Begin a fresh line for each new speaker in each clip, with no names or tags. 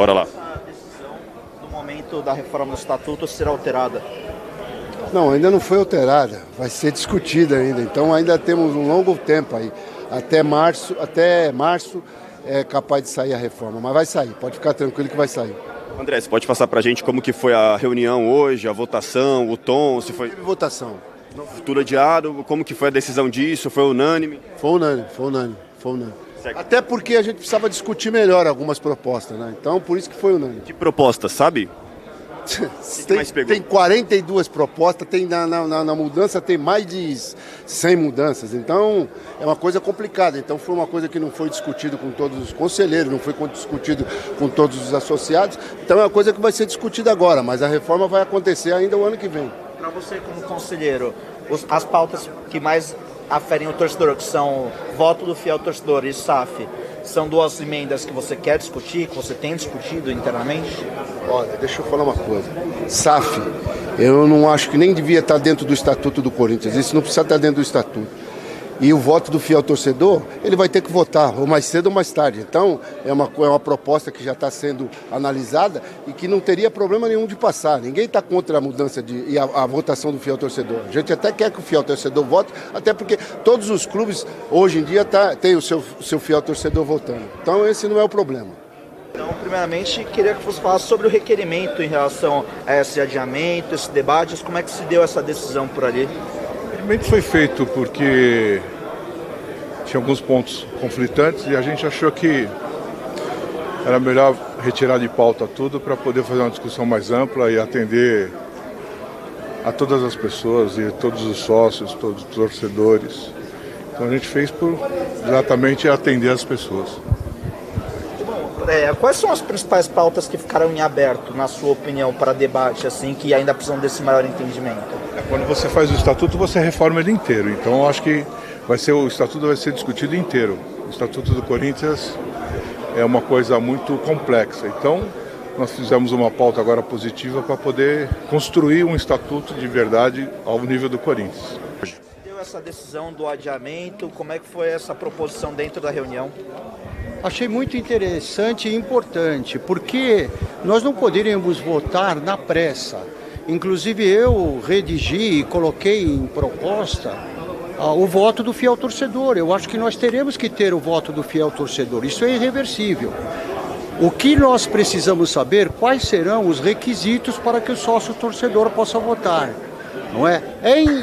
Bora lá.
Essa decisão, no momento da reforma do estatuto, será alterada?
Não, ainda não foi alterada, vai ser discutida ainda. Então ainda temos um longo tempo aí. Até março é capaz de sair a reforma, mas vai sair, pode ficar tranquilo que vai sair.
André, você pode passar pra gente como que foi a reunião hoje, a votação, o tom, se foi
Teve votação.
tudo adiado, como que foi a decisão disso, foi unânime?
Foi unânime.
Certo.
Até porque a gente precisava discutir melhor algumas propostas, né? Então por isso que foi unânime.
Que proposta, sabe? que mais pegou?
Tem 42 propostas, tem na mudança tem mais de 100 mudanças, então é uma coisa complicada. Então foi uma coisa que não foi discutido com todos os conselheiros, não foi discutido com todos os associados, então é uma coisa que vai ser discutida agora, mas a reforma vai acontecer ainda o ano que vem.
Para você, como conselheiro, as pautas que mais aferem o torcedor, que são voto do fiel torcedor e SAF, são duas emendas que você quer discutir, que você tem discutido internamente?
Olha, deixa eu falar uma coisa. SAF, eu não acho que nem devia estar dentro do Estatuto do Corinthians. Isso não precisa estar dentro do Estatuto. E o voto do fiel torcedor, ele vai ter que votar, ou mais cedo ou mais tarde. Então, é uma proposta que já está sendo analisada e que não teria problema nenhum de passar. Ninguém está contra a mudança e a votação do fiel torcedor. A gente até quer que o fiel torcedor vote, até porque todos os clubes, hoje em dia, tem o seu fiel torcedor votando. Então, esse não é o problema.
Então, primeiramente, queria que você falasse sobre o requerimento em relação a esse adiamento, esse debate, como é que se deu essa decisão por ali?
O requerimento foi feito porque tinha alguns pontos conflitantes e a gente achou que era melhor retirar de pauta tudo para poder fazer uma discussão mais ampla e atender a todas as pessoas e todos os sócios, todos os torcedores. Então a gente fez por exatamente atender as pessoas.
Quais são as principais pautas que ficaram em aberto, na sua opinião, para debate, assim, que ainda precisam desse maior entendimento?
Quando você faz o estatuto, você reforma ele inteiro. Então, eu acho que o estatuto vai ser discutido inteiro. O estatuto do Corinthians é uma coisa muito complexa. Então, nós fizemos uma pauta agora positiva para poder construir um estatuto de verdade ao nível do Corinthians.
Deu essa decisão do adiamento, como é que foi essa proposição dentro da reunião?
Achei muito interessante e importante, porque nós não poderíamos votar na pressa. Inclusive eu redigi e coloquei em proposta o voto do fiel torcedor. Eu acho que nós teremos que ter o voto do fiel torcedor. Isso é irreversível. O que nós precisamos saber, quais serão os requisitos para que o sócio torcedor possa votar. Não é?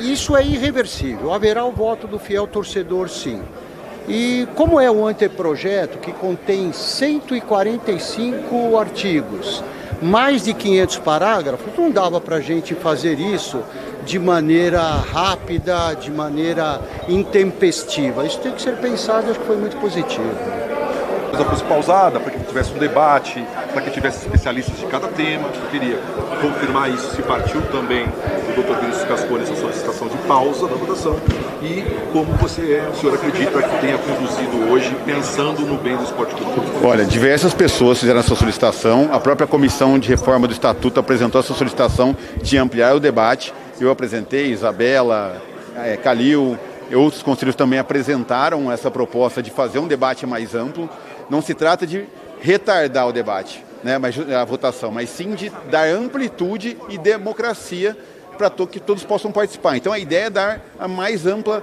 Isso é irreversível. Haverá o voto do fiel torcedor, sim. E como é um anteprojeto que contém 145 artigos, mais de 500 parágrafos, não dava para a gente fazer isso de maneira rápida, de maneira intempestiva. Isso tem que ser pensado, acho que foi muito positivo.
A coisa fosse pausada, para que tivesse um debate, para que tivesse especialistas de cada tema. Eu queria confirmar isso, se partiu também do Dr. Vinícius Cascone essa solicitação de pausa da votação e como o senhor acredita que tenha conduzido hoje pensando no bem do esporte clube?
Olha, diversas pessoas fizeram essa solicitação, a própria comissão de reforma do estatuto apresentou essa solicitação de ampliar o debate, eu apresentei, Isabela, Calil, outros conselheiros também apresentaram essa proposta de fazer um debate mais amplo. Não se trata de retardar o debate, né, a votação, mas sim de dar amplitude e democracia para que todos possam participar. Então a ideia é dar a mais ampla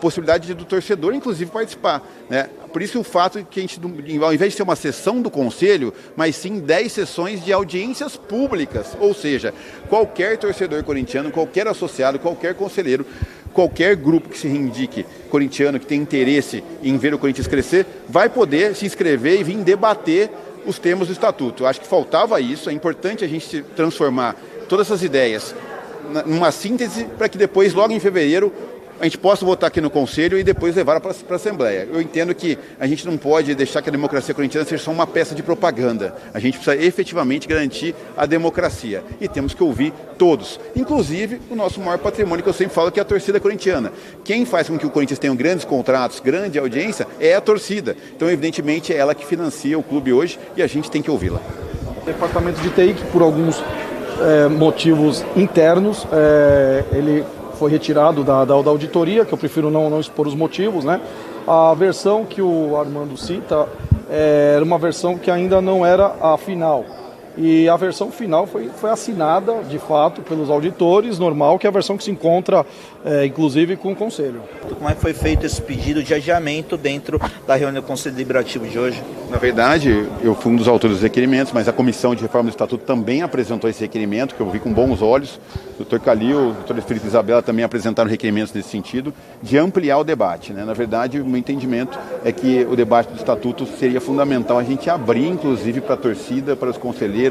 possibilidade do torcedor, inclusive, participar, né? Por isso o fato que a gente, ao invés de ser uma sessão do Conselho, mas sim 10 sessões de audiências públicas, ou seja, qualquer torcedor corintiano, qualquer associado, qualquer conselheiro, qualquer grupo que se indique corintiano, que tem interesse em ver o Corinthians crescer, vai poder se inscrever e vir debater os temas do Estatuto. Eu acho que faltava isso, é importante a gente transformar todas essas ideias numa síntese para que depois, logo em fevereiro, a gente possa votar aqui no Conselho e depois levar para a Assembleia. Eu entendo que a gente não pode deixar que a democracia corintiana seja só uma peça de propaganda. A gente precisa efetivamente garantir a democracia. E temos que ouvir todos, inclusive o nosso maior patrimônio, que eu sempre falo, que é a torcida corintiana. Quem faz com que o Corinthians tenha grandes contratos, grande audiência, é a torcida. Então, evidentemente, é ela que financia o clube hoje e a gente tem que ouvi-la.
O departamento de TI, que por alguns motivos internos, ele foi retirado da auditoria, que eu prefiro não expor os motivos, né? A versão que o Armando cita era uma versão que ainda não era a final. E a versão final foi assinada, de fato, pelos auditores, normal, que é a versão que se encontra, inclusive, com o Conselho.
Como é que foi feito esse pedido de adiamento dentro da reunião do Conselho Deliberativo de hoje?
Na verdade, eu fui um dos autores dos requerimentos, mas a Comissão de Reforma do Estatuto também apresentou esse requerimento, que eu vi com bons olhos. O doutor Calil, o doutor Felipe Isabella também apresentaram requerimentos nesse sentido, de ampliar o debate, né? Na verdade, o meu entendimento é que o debate do Estatuto seria fundamental a gente abrir, inclusive, para a torcida, para os conselheiros,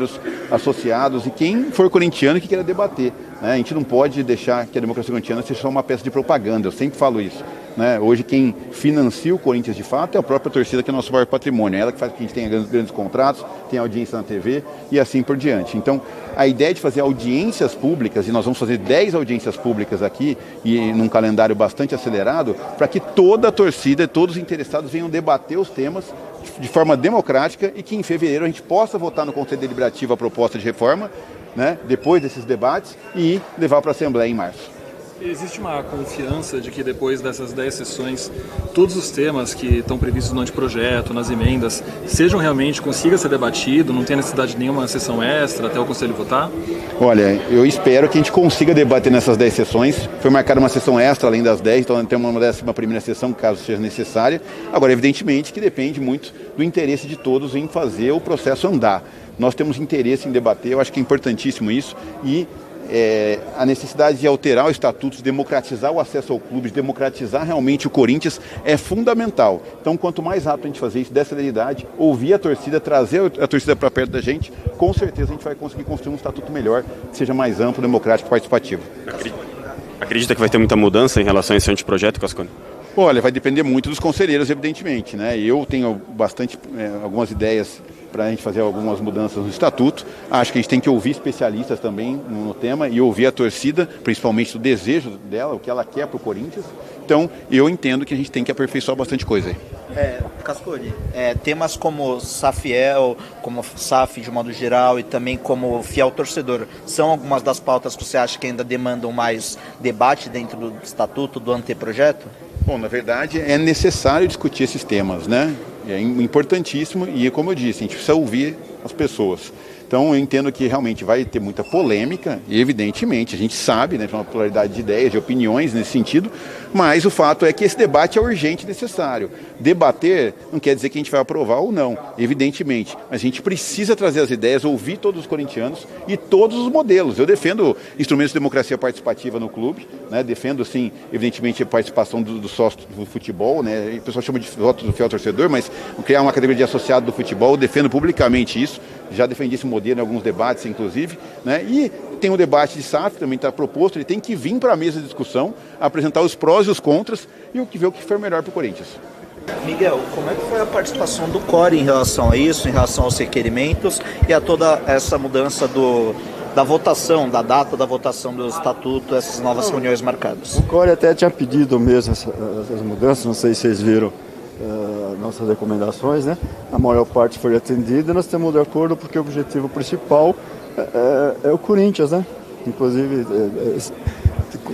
associados e quem for corintiano que queira debater, né? A gente não pode deixar que a democracia corintiana seja só uma peça de propaganda, eu sempre falo isso, né? Hoje quem financia o Corinthians de fato é a própria torcida, que é o nosso maior patrimônio, é ela que faz com que a gente tenha grandes contratos, tenha audiência na TV e assim por diante. Então, a ideia de fazer audiências públicas, e nós vamos fazer 10 audiências públicas aqui, e num calendário bastante acelerado, para que toda a torcida, todos os interessados venham debater os temas de forma democrática e que em fevereiro a gente possa votar no Conselho Deliberativo a proposta de reforma, né, depois desses debates, e levar para a Assembleia em março.
Existe uma confiança de que depois dessas 10 sessões, todos os temas que estão previstos no anteprojeto, nas emendas, sejam realmente, consiga ser debatido, não tenha necessidade de nenhuma sessão extra até o Conselho votar?
Olha, eu espero que a gente consiga debater nessas 10 sessões. Foi marcada uma sessão extra além das 10, então tem uma 11ª sessão, caso seja necessária. Agora, evidentemente que depende muito do interesse de todos em fazer o processo andar. Nós temos interesse em debater, eu acho que é importantíssimo isso, e a necessidade de alterar o estatuto, de democratizar o acesso ao clube, de democratizar realmente o Corinthians é fundamental. Então, quanto mais rápido a gente fazer isso, der celeridade, ouvir a torcida, trazer a torcida para perto da gente, com certeza a gente vai conseguir construir um estatuto melhor, que seja mais amplo, democrático e participativo.
Acredita que vai ter muita mudança em relação a esse anteprojeto, Cascone?
Olha, vai depender muito dos conselheiros, evidentemente, né? Eu tenho algumas ideias para a gente fazer algumas mudanças no estatuto. Acho que a gente tem que ouvir especialistas também no tema e ouvir a torcida, principalmente o desejo dela, o que ela quer para o Corinthians. Então, eu entendo que a gente tem que aperfeiçoar bastante coisa aí.
Cascone, temas como Safiel, como SAF de modo geral e também como fiel torcedor, são algumas das pautas que você acha que ainda demandam mais debate dentro do estatuto, do anteprojeto?
Bom, na verdade é necessário discutir esses temas, né? É importantíssimo e, como eu disse, a gente precisa ouvir as pessoas. Então, eu entendo que realmente vai ter muita polêmica, e evidentemente, a gente sabe, né, uma pluralidade de ideias, de opiniões nesse sentido, mas o fato é que esse debate é urgente e necessário. Debater não quer dizer que a gente vai aprovar ou não, evidentemente, mas a gente precisa trazer as ideias, ouvir todos os corintianos e todos os modelos. Eu defendo instrumentos de democracia participativa no clube, né, defendo, sim, evidentemente, a participação do sócio do futebol, né, o pessoal chama de voto do fiel torcedor, mas criar uma categoria de associado do futebol, eu defendo publicamente isso, já defendi esse modelo em alguns debates, inclusive, né? E tem um debate de SAF, também está proposto, ele tem que vir para a mesa de discussão, apresentar os prós e os contras e ver o que for melhor para o Corinthians.
Miguel, como é que foi a participação do CORE em relação a isso, em relação aos requerimentos e a toda essa mudança da votação, da data da votação do estatuto, essas novas reuniões marcadas?
O CORE até tinha pedido mesmo essas mudanças, não sei se vocês viram nossas recomendações, né? A maior parte foi atendida e nós estamos de acordo porque o objetivo principal é o Corinthians, né? Inclusive,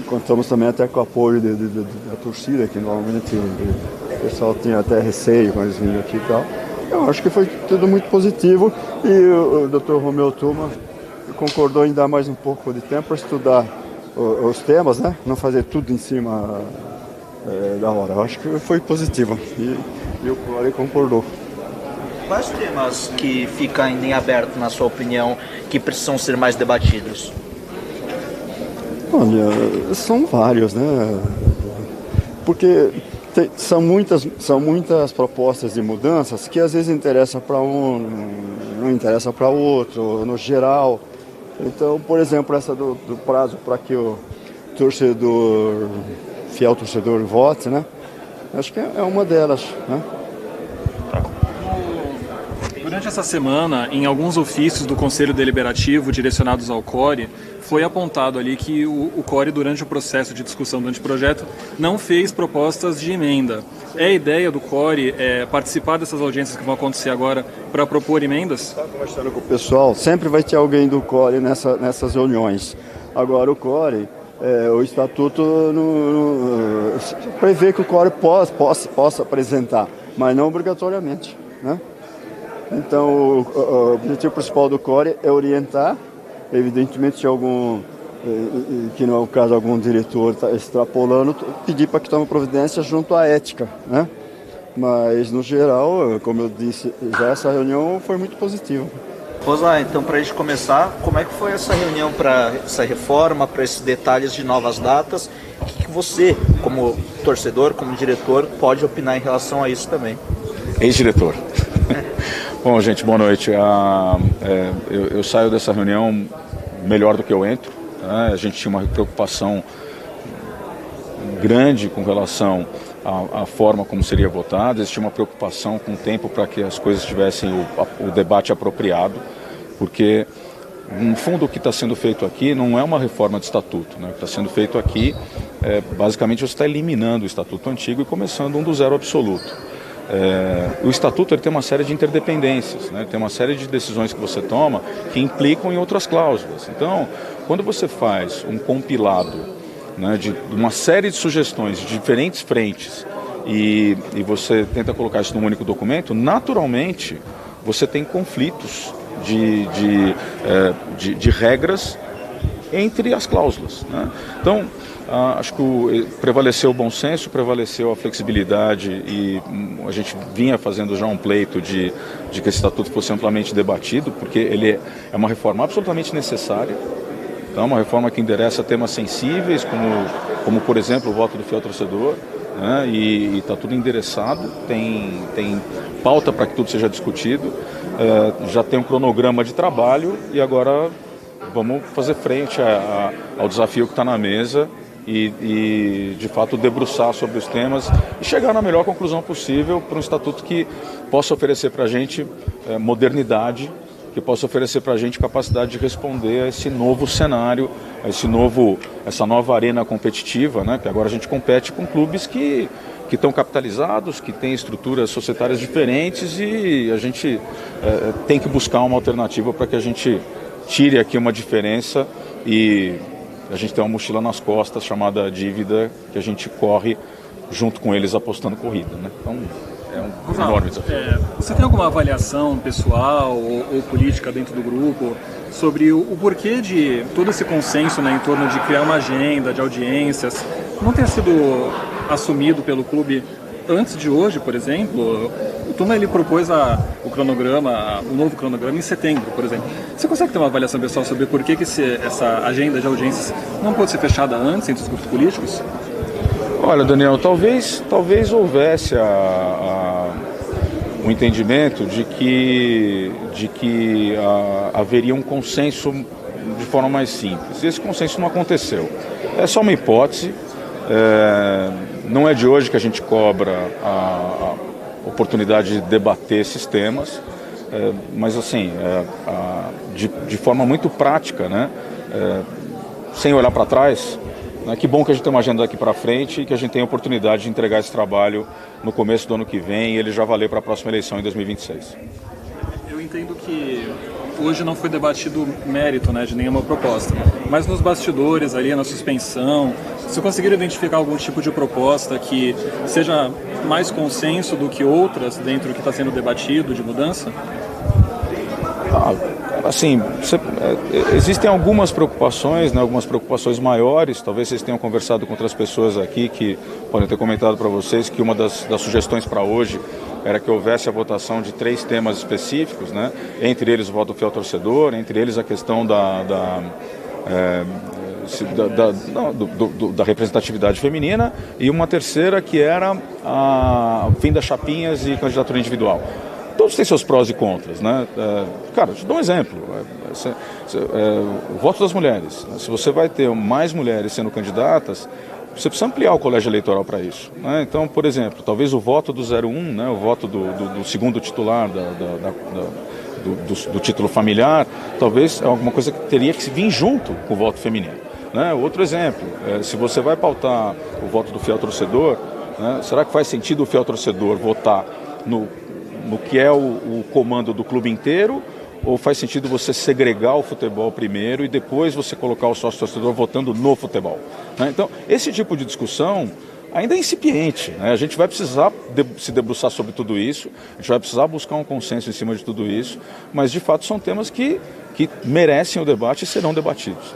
contamos também até com o apoio da torcida, que normalmente o pessoal tinha até receio quando eles vinham aqui e tal. Eu acho que foi tudo muito positivo e o Dr. Romeu Tuma concordou em dar mais um pouco de tempo para estudar os temas, né? Não fazer tudo em cima da hora. Eu acho que foi positivo e o CORE concordou.
Quais temas que ficam ainda em aberto, na sua opinião, que precisam ser mais debatidos?
Olha, são vários, né? Porque são muitas propostas de mudanças que às vezes interessam para um, não interessa para outro, no geral. Então, por exemplo, essa do prazo para que o fiel torcedor vote, né? Acho que é uma delas, né?
Durante essa semana, em alguns ofícios do Conselho Deliberativo direcionados ao CORE, foi apontado ali que o CORE, durante o processo de discussão do anteprojeto, não fez propostas de emenda. É a ideia do CORE participar dessas audiências que vão acontecer agora para propor emendas?
Estava conversando com o pessoal, sempre vai ter alguém do CORE nessas reuniões. Agora o CORE, o estatuto prevê que o CORE possa apresentar, mas não obrigatoriamente, né? Então, o objetivo principal do CORE é orientar, evidentemente, se algum, que não é o caso, algum diretor está extrapolando, pedir para que tome providência junto à ética, né? Mas, no geral, como eu disse, já essa reunião foi muito positiva.
Rosa, então para a gente começar, como é que foi essa reunião para essa reforma, para esses detalhes de novas datas? O que você, como torcedor, como diretor, pode opinar em relação a isso também?
Ex-diretor. Bom, gente, boa noite. Eu saio dessa reunião melhor do que eu entro. Né? A gente tinha uma preocupação grande com relação à forma como seria votado. Existia uma preocupação com o tempo para que as coisas tivessem o debate apropriado, porque, no fundo, o que está sendo feito aqui não é uma reforma de estatuto. Né? O que está sendo feito aqui, basicamente, você está eliminando o estatuto antigo e começando um do zero absoluto. O estatuto ele tem uma série de interdependências, né? Tem uma série de decisões que você toma que implicam em outras cláusulas. Então, quando você faz um compilado, né, de uma série de sugestões de diferentes frentes e você tenta colocar isso num único documento, naturalmente você tem conflitos de regras entre as cláusulas. Né? Então, acho que prevaleceu o bom senso, prevaleceu a flexibilidade e a gente vinha fazendo já um pleito de que esse estatuto fosse amplamente debatido, porque ele é uma reforma absolutamente necessária. Então, uma reforma que endereça temas sensíveis, como por exemplo, o voto do fiel torcedor, né? E está tudo endereçado, tem pauta para que tudo seja discutido, já tem um cronograma de trabalho e agora vamos fazer frente ao desafio que está na mesa e, de fato, debruçar sobre os temas e chegar na melhor conclusão possível para um estatuto que possa oferecer para a gente modernidade, que possa oferecer para a gente capacidade de responder a esse novo cenário, essa nova arena competitiva, né? Que agora a gente compete com clubes que estão capitalizados, que têm estruturas societárias diferentes e a gente tem que buscar uma alternativa para que a gente tire aqui uma diferença e a gente tem uma mochila nas costas chamada dívida que a gente corre junto com eles apostando corrida, né? Então, é um enorme desafio.
Você tem alguma avaliação pessoal ou política dentro do grupo sobre o porquê de todo esse consenso, né, em torno de criar uma agenda de audiências não ter sido assumido pelo clube antes de hoje, por exemplo? O Tuma ele propôs o novo cronograma em setembro, por exemplo. Você consegue ter uma avaliação pessoal sobre por que essa agenda de audiências não pode ser fechada antes entre os grupos políticos?
Olha, Daniel, talvez houvesse um entendimento de que haveria um consenso de forma mais simples. E esse consenso não aconteceu. É só uma hipótese. Não é de hoje que a gente cobra a oportunidade de debater esses temas, mas assim, de forma muito prática, né? Sem olhar para trás. Que bom que a gente tem uma agenda daqui para frente e que a gente tem a oportunidade de entregar esse trabalho no começo do ano que vem e ele já valer para a próxima eleição em 2026.
Eu entendo que hoje não foi debatido mérito, né, de nenhuma proposta, mas nos bastidores ali, na suspensão, se conseguiram identificar algum tipo de proposta que seja mais consenso do que outras dentro do que está sendo debatido de mudança?
Assim, existem algumas preocupações, né, algumas preocupações maiores. Talvez vocês tenham conversado com outras pessoas aqui que podem ter comentado para vocês que uma das sugestões para hoje era que houvesse a votação de 3 temas específicos, né, entre eles o voto do fiel torcedor, entre eles a questão da representatividade feminina e uma terceira que era o fim das chapinhas e candidatura individual. Todos têm seus prós e contras, né? Cara, te dou um exemplo. O voto das mulheres. Né? Se você vai ter mais mulheres sendo candidatas, você precisa ampliar o colégio eleitoral para isso. Né? Então, por exemplo, talvez o voto do 01, né? O voto do segundo titular do título familiar, talvez é alguma coisa que teria que vir junto com o voto feminino. Né? Outro exemplo, se você vai pautar o voto do fiel torcedor, né? Será que faz sentido o fiel torcedor votar no que é o comando do clube inteiro, ou faz sentido você segregar o futebol primeiro e depois você colocar o sócio torcedor votando no futebol? Né? Então, esse tipo de discussão ainda é incipiente, né? A gente vai precisar se debruçar sobre tudo isso, a gente vai precisar buscar um consenso em cima de tudo isso, mas de fato são temas que merecem o debate e serão debatidos.